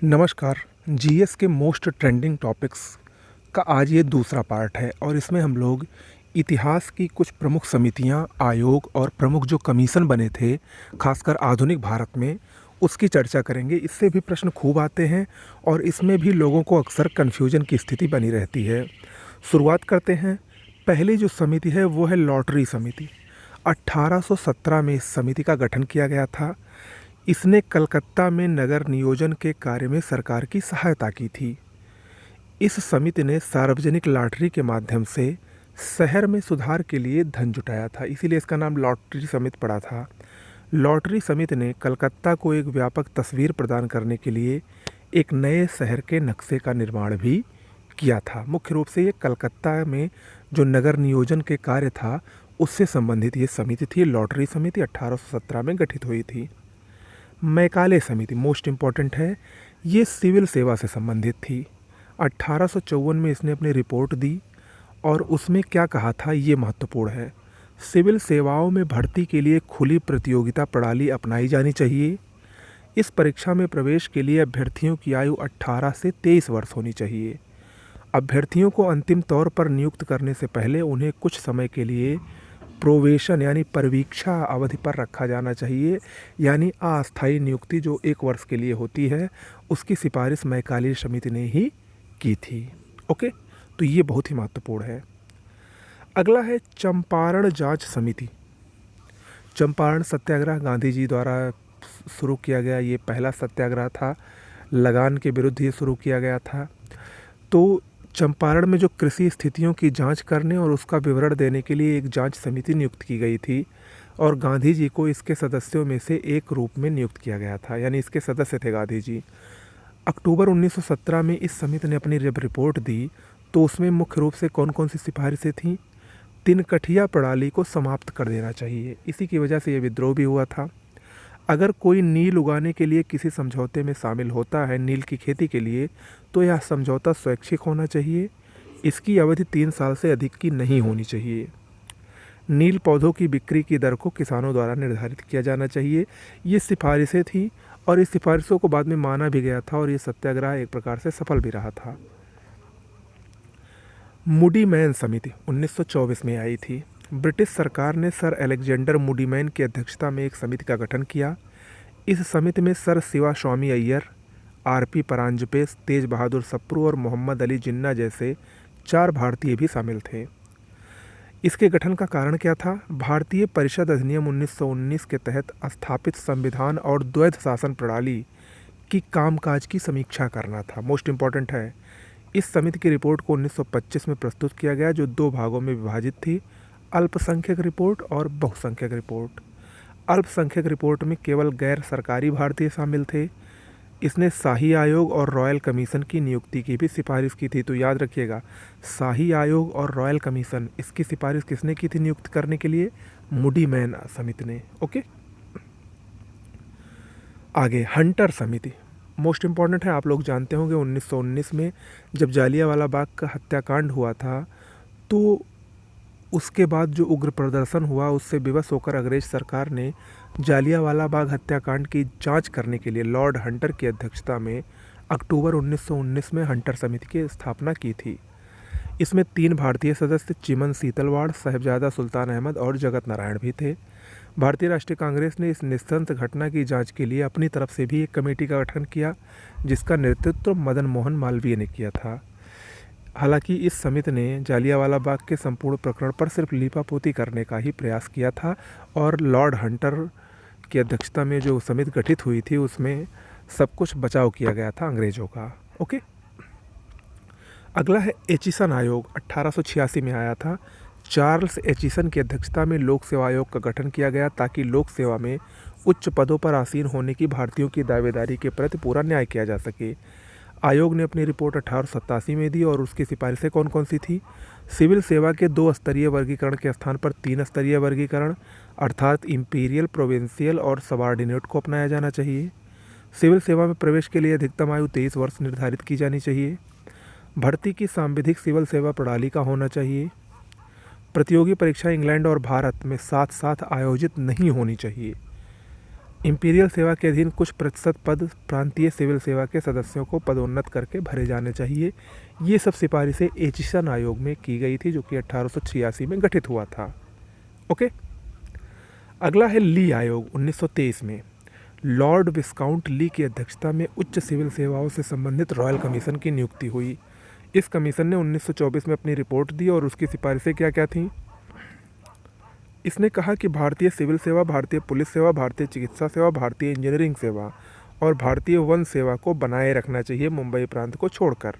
नमस्कार। जीएस के most trending topics का आज ये दूसरा पार्ट है और इसमें हम लोग इतिहास की कुछ प्रमुख समितियां, आयोग और प्रमुख जो कमीशन बने थे, खासकर आधुनिक भारत में, उसकी चर्चा करेंगे। इससे भी प्रश्न खूब आते हैं और इसमें भी लोगों को अक्सर कन्फ्यूजन की स्थिति बनी रहती है। शुरुआत करते हैं। पहली जो समिति है वो है लॉटरी समिति। 1817 में इस समिति का गठन किया गया था। इसने कलकत्ता में नगर नियोजन के कार्य में सरकार की सहायता की थी। इस समिति ने सार्वजनिक लॉटरी के माध्यम से शहर में सुधार के लिए धन जुटाया था, इसीलिए इसका नाम लॉटरी समिति पड़ा था। लॉटरी समिति ने कलकत्ता को एक व्यापक तस्वीर प्रदान करने के लिए एक नए शहर के नक्शे का निर्माण भी किया था। मुख्य रूप से ये कलकत्ता में जो नगर नियोजन के कार्य था उससे संबंधित ये समिति थी। लॉटरी समिति 1817 में गठित हुई थी। मैकाले समिति मोस्ट इम्पॉर्टेंट है। ये सिविल सेवा से संबंधित थी। 1854 में इसने अपनी रिपोर्ट दी और उसमें क्या कहा था ये महत्वपूर्ण है। सिविल सेवाओं में भर्ती के लिए खुली प्रतियोगिता प्रणाली अपनाई जानी चाहिए। इस परीक्षा में प्रवेश के लिए अभ्यर्थियों की आयु 18 से 23 वर्ष होनी चाहिए। अभ्यर्थियों को अंतिम तौर पर नियुक्त करने से पहले उन्हें कुछ समय के लिए प्रोवेशन यानी परीक्षा अवधि पर रखा जाना चाहिए, यानी अस्थायी नियुक्ति जो 1 वर्ष के लिए होती है, उसकी सिफारिश मैकाले समिति ने ही की थी। ओके, तो ये बहुत ही महत्वपूर्ण है। अगला है चंपारण जांच समिति। चंपारण सत्याग्रह गांधी जी द्वारा शुरू किया गया ये पहला सत्याग्रह था। लगान के विरुद्ध ये शुरू किया गया था। तो चंपारण में जो कृषि स्थितियों की जांच करने और उसका विवरण देने के लिए एक जांच समिति नियुक्त की गई थी और गांधी जी को इसके सदस्यों में से एक रूप में नियुक्त किया गया था, यानी इसके सदस्य थे गांधी जी। अक्टूबर 1917 में इस समिति ने अपनी जब रिपोर्ट दी तो उसमें मुख्य रूप से कौन कौन सी सिफारिशें थीं। तिनकठिया प्रणाली को समाप्त कर देना चाहिए, इसी की वजह से ये विद्रोह भी हुआ था। अगर कोई नील उगाने के लिए किसी समझौते में शामिल होता है नील की खेती के लिए, तो यह समझौता स्वैच्छिक होना चाहिए। इसकी अवधि 3 साल से अधिक की नहीं होनी चाहिए। नील पौधों की बिक्री की दर को किसानों द्वारा निर्धारित किया जाना चाहिए। ये सिफारिशें थीं और इस सिफारिशों को बाद में माना भी गया था और ये सत्याग्रह एक प्रकार से सफल भी रहा था। मूडी मैन समिति 1924 में आई थी। ब्रिटिश सरकार ने सर अलेक्जेंडर मूडी मैन की अध्यक्षता में एक समिति का गठन किया। इस समिति में सर शिवा स्वामी अय्यर, आरपी परांजपे, तेज बहादुर सप्रू और मोहम्मद अली जिन्ना जैसे 4 भारतीय भी शामिल थे। इसके गठन का कारण क्या था? भारतीय परिषद अधिनियम 1919 के तहत स्थापित संविधान और द्वैध शासन प्रणाली की कामकाज की समीक्षा करना था। मोस्ट इम्पॉर्टेंट है। इस समिति की रिपोर्ट को 1925 में प्रस्तुत किया गया, जो 2 भागों में विभाजित थी, अल्पसंख्यक रिपोर्ट और बहुसंख्यक रिपोर्ट। अल्पसंख्यक रिपोर्ट में केवल गैर सरकारी भारतीय शामिल थे। इसने शाही आयोग और रॉयल कमीशन की नियुक्ति की भी सिफारिश की थी। तो याद रखिएगा, शाही आयोग और रॉयल कमीशन, इसकी सिफारिश किसने की थी नियुक्त करने के लिए? मूडी मैन समिति ने। ओके, आगे हंटर समिति मोस्ट इम्पॉर्टेंट है। आप लोग जानते होंगे 1919 में जब जालियांवाला बाग का हत्याकांड हुआ था, तो उसके बाद जो उग्र प्रदर्शन हुआ उससे विवश होकर अंग्रेज सरकार ने जालियांवाला बाग हत्याकांड की जांच करने के लिए लॉर्ड हंटर की अध्यक्षता में अक्टूबर 1919 में हंटर समिति की स्थापना की थी। इसमें 3 भारतीय सदस्य चिमन सीतलवाड़, साहिबजादा सुल्तान अहमद और जगत नारायण भी थे। भारतीय राष्ट्रीय कांग्रेस ने इस निस्तंत घटना की जांच के लिए अपनी तरफ से भी एक कमेटी का गठन किया, जिसका नेतृत्व मदन मोहन मालवीय ने किया था। हालांकि इस समिति ने जालियांवाला बाग के संपूर्ण प्रकरण पर सिर्फ लीपापोती करने का ही प्रयास किया था और लॉर्ड हंटर की अध्यक्षता में जो समिति गठित हुई थी उसमें सब कुछ बचाव किया गया था अंग्रेज़ों का। ओके, अगला है एचिसन आयोग। 1886 में आया था। चार्ल्स एचिसन की अध्यक्षता में लोक सेवा आयोग का गठन किया गया ताकि लोक सेवा में उच्च पदों पर आसीन होने की भारतीयों की दावेदारी के प्रति पूरा न्याय किया जा सके। आयोग ने अपनी रिपोर्ट 1887 में दी और उसकी सिफारिशें कौन कौन सी थी? सिविल सेवा के 2 स्तरीय वर्गीकरण के स्थान पर 3 स्तरीय वर्गीकरण, अर्थात इंपीरियल, प्रोविंशियल और सबऑर्डिनेट को अपनाया जाना चाहिए। सिविल सेवा में प्रवेश के लिए अधिकतम आयु 23 वर्ष निर्धारित की जानी चाहिए। भर्ती की सांविधिक सिविल सेवा प्रणाली का होना चाहिए। प्रतियोगी परीक्षा इंग्लैंड और भारत में साथ साथ आयोजित नहीं होनी चाहिए। इंपीरियल सेवा के अधीन कुछ प्रतिशत पद प्रांतीय सिविल सेवा के सदस्यों को पदोन्नत करके भरे जाने चाहिए। ये सब सिफारिशें एचिसन आयोग में की गई थी, जो कि 1886 में गठित हुआ था। ओके। अगला है ली आयोग। 1923 में लॉर्ड विस्काउंट ली की अध्यक्षता में उच्च सिविल सेवाओं से संबंधित रॉयल कमीशन की नियुक्ति हुई। इस कमीशन ने 1924 में अपनी रिपोर्ट दी और उसकी सिफारिशें क्या क्या थीं? इसने कहा कि भारतीय सिविल सेवा, भारतीय पुलिस सेवा, भारतीय चिकित्सा सेवा, भारतीय इंजीनियरिंग सेवा और भारतीय वन सेवा को बनाए रखना चाहिए, मुंबई प्रांत को छोड़कर।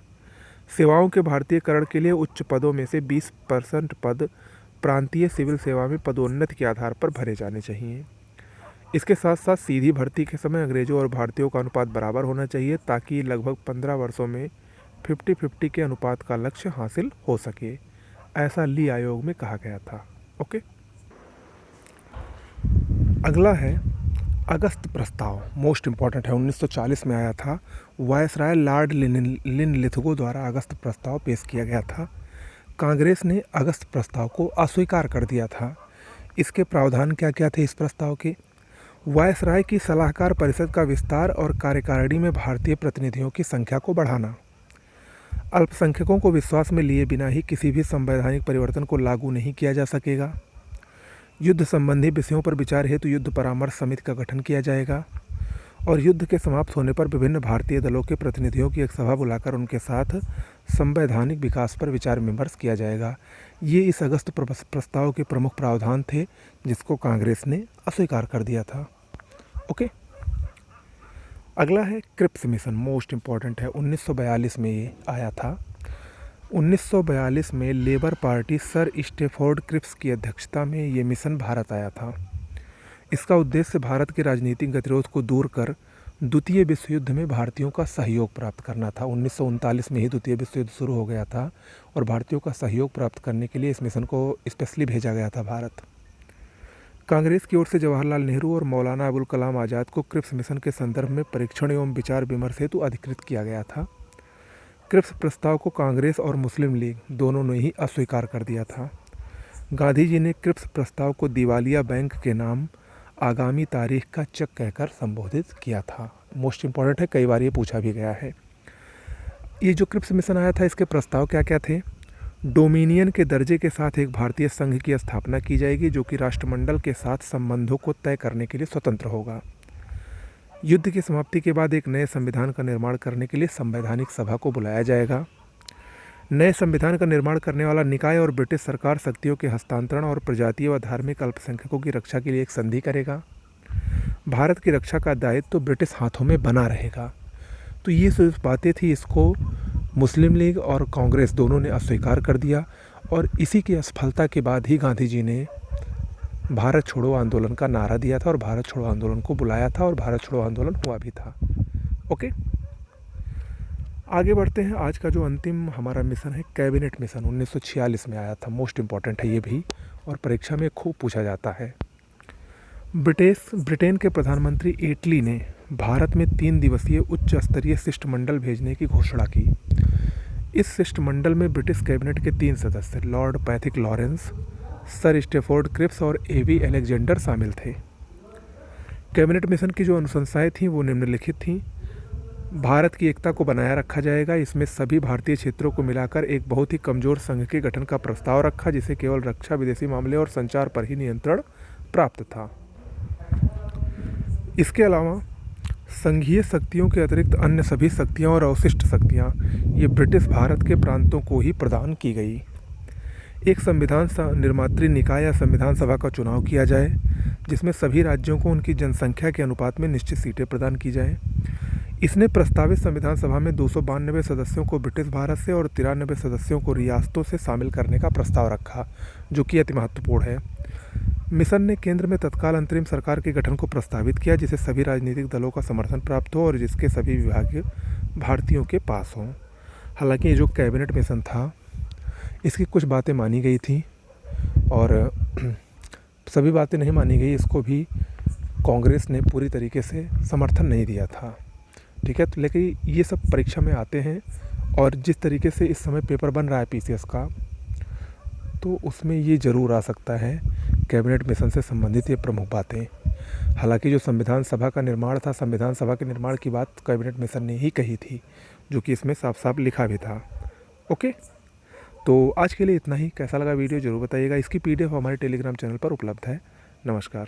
सेवाओं के भारतीयकरण के लिए उच्च पदों में से 20% पद प्रांतीय सिविल सेवा में पदोन्नति के आधार पर भरे जाने चाहिए। इसके साथ साथ सीधी भर्ती के समय अंग्रेजों और भारतीयों का अनुपात बराबर होना चाहिए, ताकि लगभग 15 वर्षों में 50-50 के अनुपात का लक्ष्य हासिल हो सके। ऐसा ली आयोग में कहा गया था। ओके। अगला है अगस्त प्रस्ताव। मोस्ट इम्पॉर्टेंट है, 1940 में आया था। वायसराय लॉर्ड लिनलिथगो द्वारा अगस्त प्रस्ताव पेश किया गया था। कांग्रेस ने अगस्त प्रस्ताव को अस्वीकार कर दिया था। इसके प्रावधान क्या क्या थे इस प्रस्ताव के? वायसराय की सलाहकार परिषद का विस्तार और कार्यकारिणी में भारतीय प्रतिनिधियों की संख्या को बढ़ाना, अल्पसंख्यकों को विश्वास में लिए बिना ही किसी भी संवैधानिक परिवर्तन को लागू नहीं किया जा सकेगा, युद्ध संबंधी विषयों पर विचार हेतु युद्ध परामर्श समिति का गठन किया जाएगा और युद्ध के समाप्त होने पर विभिन्न भारतीय दलों के प्रतिनिधियों की एक सभा बुलाकर उनके साथ संवैधानिक विकास पर विचार विमर्श किया जाएगा। ये इस अगस्त प्रस्ताव के प्रमुख प्रावधान थे, जिसको कांग्रेस ने अस्वीकार कर दिया था। ओके। अगला है क्रिप्स मिशन। मोस्ट इम्पॉर्टेंट है, 1942 में ये आया था। 1942 में Labour party sir Stafford Cripps की अध्यक्षता में ये मिशन भारत आया था। इसका उद्देश्य भारत के राजनीतिक गतिरोध को दूर कर द्वितीय विश्व युद्ध में भारतीयों का सहयोग प्राप्त करना था। 1939 में ही द्वितीय विश्व युद्ध शुरू हो गया था और भारतीयों का सहयोग प्राप्त करने के लिए इस मिशन को स्पेशली भेजा गया था भारत। कांग्रेस की ओर से जवाहरलाल नेहरू और मौलाना अबुल कलाम आज़ाद को क्रिप्स मिशन के संदर्भ में परीक्षण एवं विचार विमर्श हेतु अधिकृत किया गया था। क्रिप्स प्रस्ताव को कांग्रेस और मुस्लिम लीग दोनों ने ही अस्वीकार कर दिया था। गांधी जी ने क्रिप्स प्रस्ताव को दिवालिया बैंक के नाम आगामी तारीख का चेक कहकर संबोधित किया था। मोस्ट इम्पॉर्टेंट है, कई बार ये पूछा भी गया है। ये जो क्रिप्स मिशन आया था, इसके प्रस्ताव क्या क्या थे? डोमिनियन के दर्जे के साथ एक भारतीय संघ की स्थापना की जाएगी, जो कि राष्ट्रमंडल के साथ संबंधों को तय करने के लिए स्वतंत्र होगा। युद्ध की समाप्ति के बाद एक नए संविधान का निर्माण करने के लिए संवैधानिक सभा को बुलाया जाएगा। नए संविधान का निर्माण करने वाला निकाय और ब्रिटिश सरकार शक्तियों के हस्तांतरण और प्रजातीय व धार्मिक अल्पसंख्यकों की रक्षा के लिए एक संधि करेगा। भारत की रक्षा का दायित्व तो ब्रिटिश हाथों में बना रहेगा। तो ये जो बातें थी, इसको मुस्लिम लीग और कांग्रेस दोनों ने अस्वीकार कर दिया और इसी की असफलता के बाद ही गांधी जी ने भारत छोड़ो आंदोलन का नारा दिया था और भारत छोड़ो आंदोलन को बुलाया था और भारत छोड़ो आंदोलन हुआ भी था। ओके, आगे बढ़ते हैं। आज का जो अंतिम हमारा मिशन है कैबिनेट मिशन, 1946 में आया था। मोस्ट इम्पॉर्टेंट है ये भी और परीक्षा में खूब पूछा जाता है। ब्रिटेन के प्रधानमंत्री एटली ने भारत में 3 दिवसीय उच्च स्तरीय शिष्टमंडल भेजने की घोषणा की। इस शिष्टमंडल में ब्रिटिश कैबिनेट के 3 सदस्य Lord Pethick Lawrence, sir Stafford Cripps और एवी अलेक्जेंडर शामिल थे। कैबिनेट मिशन की जो अनुशंसाएं थीं वो निम्नलिखित थीं। भारत की एकता को बनाए रखा जाएगा। इसमें सभी भारतीय क्षेत्रों को मिलाकर एक बहुत ही कमज़ोर संघ के गठन का प्रस्ताव रखा, जिसे केवल रक्षा, विदेशी मामले और संचार पर ही नियंत्रण प्राप्त था। इसके अलावा संघीय शक्तियों के अतिरिक्त अन्य सभी शक्तियाँ और अवशिष्ट शक्तियाँ ये ब्रिटिश भारत के प्रांतों को ही प्रदान की गई। एक संविधान निर्मात्री निकाय या संविधान सभा का चुनाव किया जाए, जिसमें सभी राज्यों को उनकी जनसंख्या के अनुपात में निश्चित सीटें प्रदान की जाएं। इसने प्रस्तावित संविधान सभा में 292 सदस्यों को ब्रिटिश भारत से और 93 सदस्यों को रियासतों से शामिल करने का प्रस्ताव रखा, जो कि अति महत्वपूर्ण है। मिशन ने केंद्र में तत्काल अंतरिम सरकार के गठन को प्रस्तावित किया, जिसे सभी राजनीतिक दलों का समर्थन प्राप्त हो और जिसके सभी विभाग भारतीयों के पास हों। हालांकि ये जो कैबिनेट मिशन था, इसकी कुछ बातें मानी गई थी और सभी बातें नहीं मानी गई। इसको भी कांग्रेस ने पूरी तरीके से समर्थन नहीं दिया था। ठीक है, तो लेकिन ये सब परीक्षा में आते हैं और जिस तरीके से इस समय पेपर बन रहा है पीसीएस का, तो उसमें ये ज़रूर आ सकता है कैबिनेट मिशन से संबंधित ये प्रमुख बातें। हालांकि जो संविधान सभा का निर्माण था, संविधान सभा के निर्माण की बात कैबिनेट मिशन ने ही कही थी, जो कि इसमें साफ साफ लिखा भी था। ओके, तो आज के लिए इतना ही। कैसा लगा वीडियो ज़रूर बताइएगा। इसकी PDF हमारे टेलीग्राम चैनल पर उपलब्ध है। नमस्कार।